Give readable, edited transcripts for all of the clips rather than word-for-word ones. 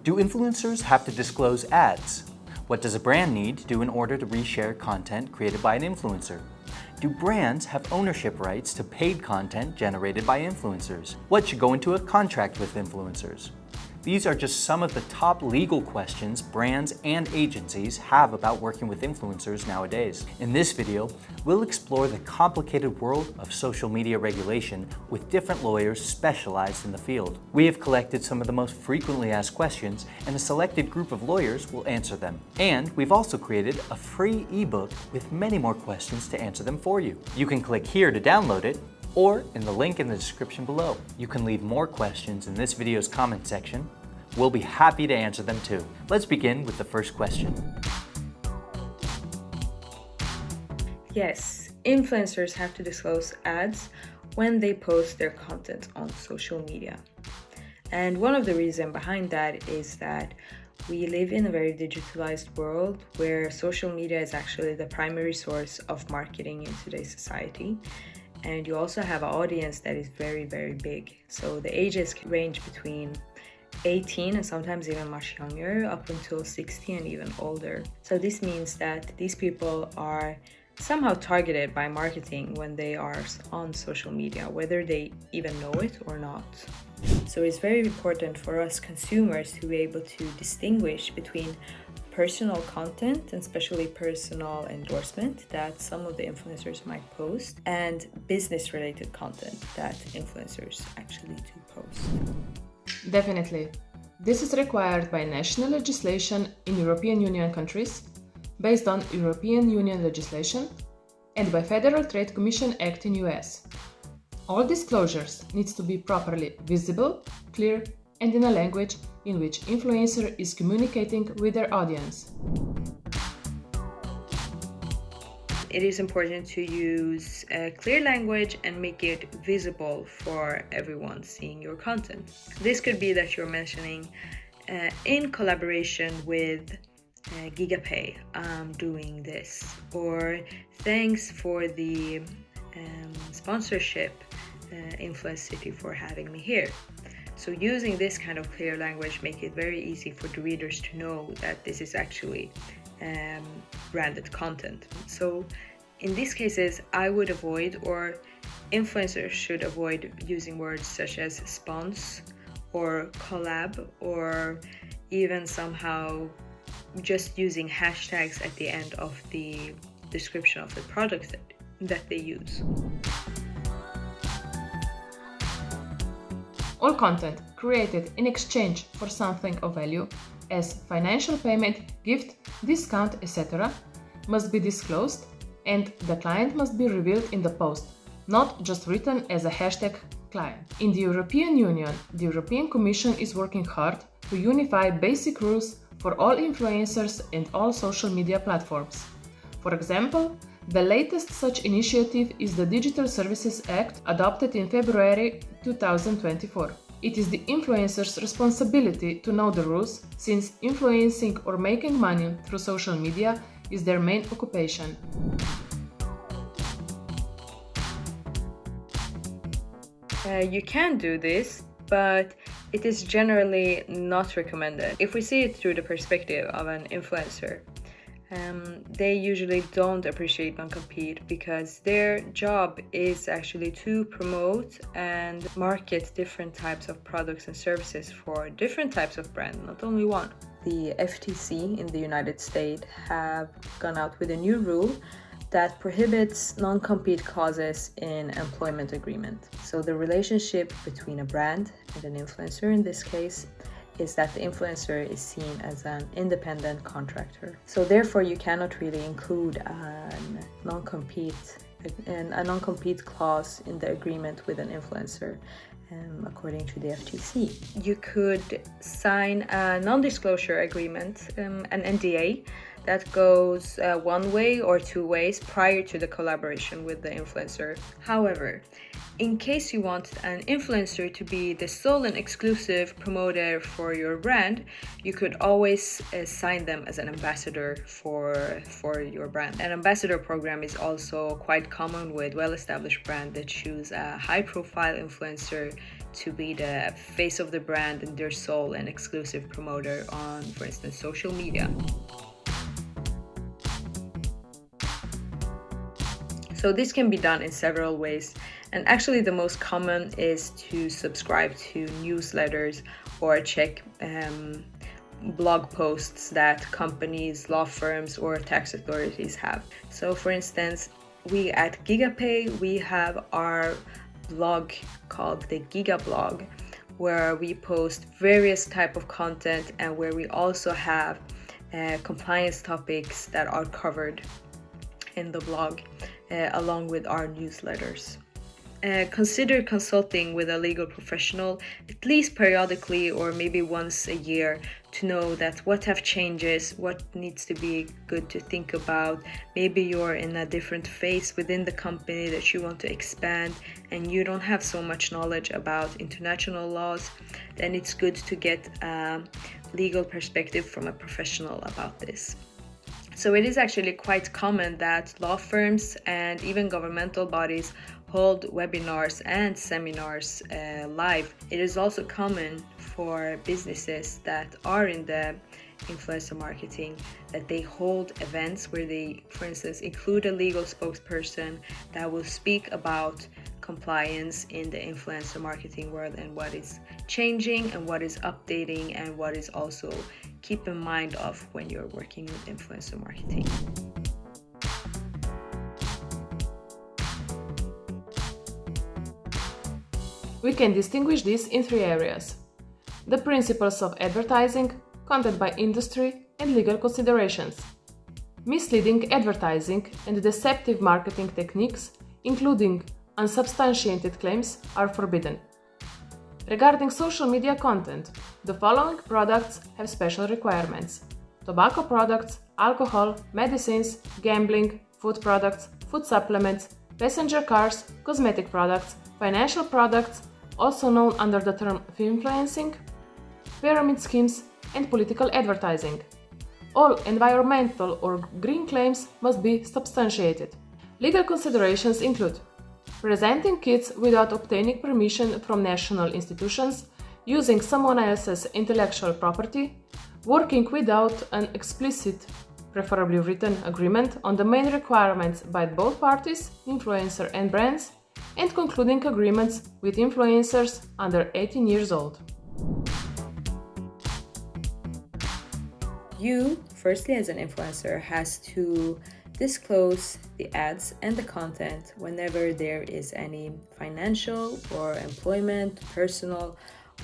Do influencers have to disclose ads? What does a brand need to do in order to reshare content created by an influencer? Do brands have ownership rights to paid content generated by influencers? What should go into a contract with influencers? These are just some of the top legal questions brands and agencies have about working with influencers nowadays. In this video, we'll explore the complicated world of social media regulation with different lawyers specialized in the field. We have collected some of the most frequently asked questions, and a selected group of lawyers will answer them. And we've also created a free ebook with many more questions to answer them for you. You can click here to download it, or in the link in the description below. You can leave more questions in this video's comment section. We'll be happy to answer them too. Let's begin with the first question. Yes, influencers have to disclose ads when they post their content on social media. And one of the reasons behind that is that we live in a very digitalized world where social media is actually the primary source of marketing in today's society. And you also have an audience that is very, very big. So the ages can range between 18 and sometimes even much younger, up until 60 and even older. So this means that these people are somehow targeted by marketing when they are on social media, whether they even know it or not. So it's very important for us consumers to be able to distinguish between personal content, and especially personal endorsement that some of the influencers might post, and business-related content that influencers actually do post. Definitely. This is required by national legislation in European Union countries, based on European Union legislation, and by Federal Trade Commission Act in US. All disclosures needs to be properly visible, clear, and in a language in which influencer is communicating with their audience. It is important to use clear language and make it visible for everyone seeing your content. This could be that you're mentioning in collaboration with GigaPay, I'm doing this, or thanks for the sponsorship, Influencity, for having me here. So using this kind of clear language make it very easy for the readers to know that this is actually branded content. So in these cases, I would avoid, or influencers should avoid, using words such as spons or collab, or even somehow just using hashtags at the end of the description of the product that they use. All content created in exchange for something of value, as financial payment, gift, discount, etc., must be disclosed, and the client must be revealed in the post, not just written as a hashtag client. In the European Union, the European Commission is working hard to unify basic rules for all influencers and all social media platforms. For example, the latest such initiative is the Digital Services Act, adopted in February 2024. It is the influencer's responsibility to know the rules, since influencing or making money through social media is their main occupation. You can do this, but it is generally not recommended. If we see it through the perspective of an influencer, they usually don't appreciate non-compete because their job is actually to promote and market different types of products and services for different types of brands, not only one. The FTC in the United States have gone out with a new rule that prohibits non-compete clauses in employment agreement. So the relationship between a brand and an influencer in this case is that the influencer is seen as an independent contractor. So therefore you cannot really include a non-compete clause in the agreement with an influencer, according to the FTC. You could sign a non-disclosure agreement, an NDA, that goes one way or two ways prior to the collaboration with the influencer. However, in case you want an influencer to be the sole and exclusive promoter for your brand, you could always sign them as an ambassador for your brand. An ambassador program is also quite common with well-established brands that choose a high-profile influencer to be the face of the brand and their sole and exclusive promoter on, for instance, social media. So this can be done in several ways, and actually the most common is to subscribe to newsletters or check blog posts that companies, law firms, or tax authorities have. So for instance, we at GigaPay, we have our blog called the Giga blog, where we post various type of content and where we also have compliance topics that are covered in the blog along with our newsletters. Consider consulting with a legal professional at least periodically or maybe once a year to know that what have changes, what needs to be good to think about. Maybe you're in a different phase within the company that you want to expand and you don't have so much knowledge about international laws, then it's good to get a legal perspective from a professional about this. So it is actually quite common that law firms and even governmental bodies hold webinars and seminars live. It is also common for businesses that are in the influencer marketing that they hold events where they, for instance, include a legal spokesperson that will speak about compliance in the influencer marketing world and what is changing and what is updating and what is also keep in mind of when you're working with influencer marketing. We can distinguish this in three areas: the principles of advertising, content by industry, and legal considerations. Misleading advertising and deceptive marketing techniques, including unsubstantiated claims, are forbidden. Regarding social media content, the following products have special requirements: tobacco products, alcohol, medicines, gambling, food products, food supplements, passenger cars, cosmetic products, financial products, also known under the term influencing, pyramid schemes, and political advertising. All environmental or green claims must be substantiated. Legal considerations include presenting kits without obtaining permission from national institutions, using someone else's intellectual property, working without an explicit, preferably written agreement on the main requirements by both parties, influencer and brands, and concluding agreements with influencers under 18 years old. You, firstly as an influencer, has to disclose the ads and the content whenever there is any financial or employment, personal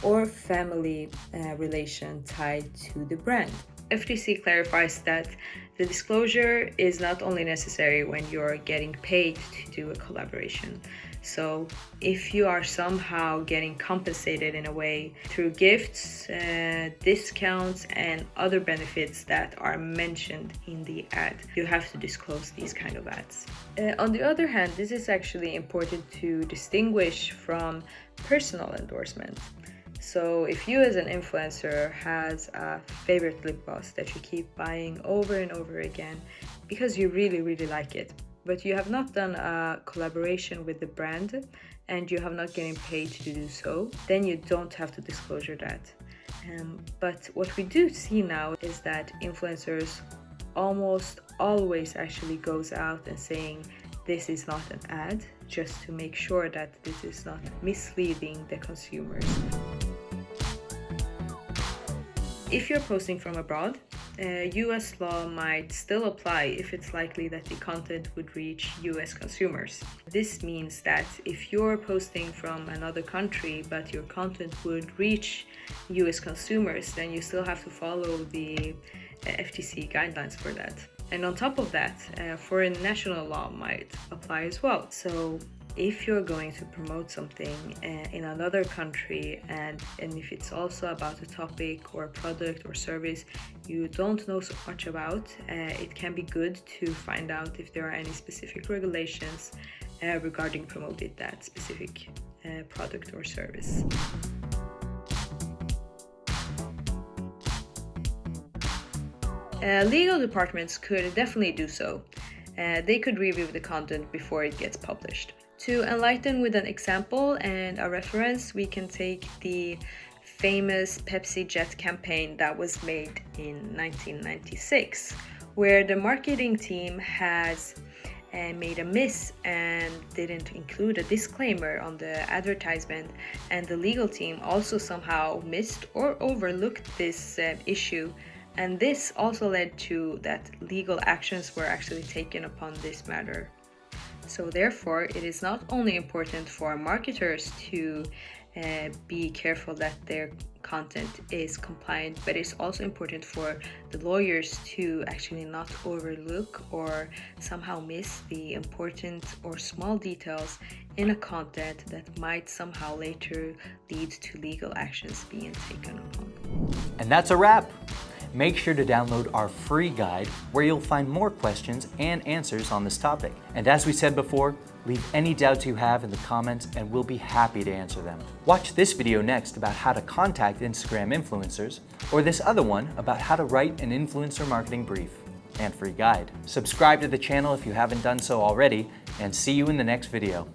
or family relation tied to the brand. FTC clarifies that the disclosure is not only necessary when you're getting paid to do a collaboration. So if you are somehow getting compensated in a way through gifts, discounts, and other benefits that are mentioned in the ad, you have to disclose these kind of ads. On the other hand, this is actually important to distinguish from personal endorsement. So if you as an influencer has a favorite lip gloss that you keep buying over and over again because you really, really like it, but you have not done a collaboration with the brand and you have not getting paid to do so, then you don't have to disclose that. But what we do see now is that influencers almost always actually goes out and saying this is not an ad, just to make sure that this is not misleading the consumers. If you're posting from abroad, US law might still apply if it's likely that the content would reach US consumers. This means that if you're posting from another country but your content would reach US consumers, then you still have to follow the FTC guidelines for that. And on top of that, foreign national law might apply as well. So if you're going to promote something in another country and if it's also about a topic or a product or service you don't know so much about, it can be good to find out if there are any specific regulations regarding promoting that specific product or service. Legal departments could definitely do so. They could review the content before it gets published. To enlighten with an example and a reference, we can take the famous Pepsi Jet campaign that was made in 1996, where the marketing team has made a miss and didn't include a disclaimer on the advertisement, and the legal team also somehow missed or overlooked this issue, and this also led to that legal actions were actually taken upon this matter. So therefore, it is not only important for marketers to be careful that their content is compliant, but it's also important for the lawyers to actually not overlook or somehow miss the important or small details in a content that might somehow later lead to legal actions being taken upon. And that's a wrap. Make sure to download our free guide where you'll find more questions and answers on this topic. And as we said before, leave any doubts you have in the comments and we'll be happy to answer them. Watch this video next about how to contact Instagram influencers, or this other one about how to write an influencer marketing brief and free guide. Subscribe to the channel if you haven't done so already, and see you in the next video.